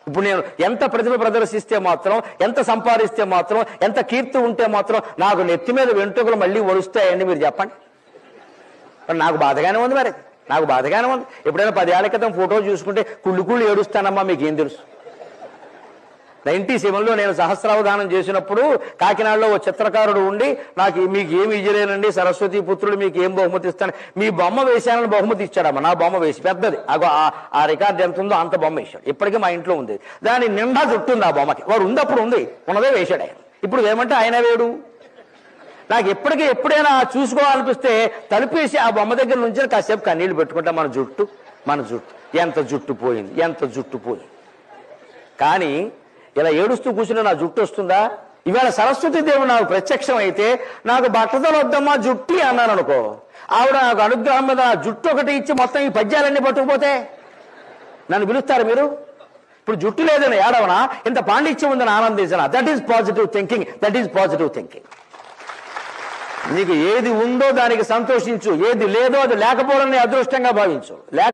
ఇప్పుడు నేను ఎంత ప్రతిభ ప్రదర్శిస్తే మాత్రం, ఎంత సంపాదిస్తే మాత్రం, ఎంత కీర్తి ఉంటే మాత్రం నాకు నెత్తి మీద వెంట్రుకలు మళ్ళీ ఒలుస్తాయండి మీరు చెప్పండి. మరి నాకు బాధగానే ఉంది, మరి నాకు బాధగానే ఉంది. ఎప్పుడైనా 10 ఏళ్ల క్రితం ఫోటో చూసుకుంటే కుళ్ళు ఏడుస్తానమ్మా, మీకేం తెలుసు. 97లో నేను సహస్రావధానం చేసినప్పుడు కాకినాడలో ఓ చిత్రకారుడు ఉండి, నాకు మీకు ఏమి ఇయ్యలేనండి సరస్వతి పుత్రుడు, మీకు ఏం బహుమతి ఇస్తాను, మీ బొమ్మ వేశానని బహుమతి ఇచ్చాడమ్మా. నా బొమ్మ వేసి పెద్దది, ఆ రికార్డు ఎంత ఉందో అంత బొమ్మ వేశాడు. ఇప్పటికీ మా ఇంట్లో ఉంది. దాని నిండా జుట్టు ఉంది ఆ బొమ్మకి. వాడు ఉంది, అప్పుడు ఉంది, ఉన్నదే వేశాడు ఆయన. ఇప్పుడు ఏమంటే ఆయన వేడు. నాకు ఎప్పుడైనా చూసుకోవాలనిపిస్తే తలుపేసి ఆ బొమ్మ దగ్గర నుంచి కాసేపు కన్నీళ్లు పెట్టుకుంటా. మన జుట్టు ఎంత జుట్టు పోయింది. కానీ ఇలా ఏడుస్తూ కూర్చుని నా జుట్టు వస్తుందా? ఇవాళ సరస్వతీదేవి నాకు ప్రత్యక్షం అయితే నాకు బట్టతలు వద్దమ్మా జుట్టి అన్నాను అనుకో, ఆవిడ నాకు అనుగ్రహం మీద జుట్టు ఒకటి ఇచ్చి మొత్తం ఈ పద్యాలన్నీ పట్టుకుపోతే నన్ను పిలుస్తారు మీరు? ఇప్పుడు జుట్టు లేదని ఏడవనా, ఇంత పాండిత్యం ఉందని ఆనందించనా? That is positive thinking. నీకు ఏది ఉందో దానికి సంతోషించు, ఏది లేదో అది లేకపోవడాన్ని అదృష్టంగా భావించు.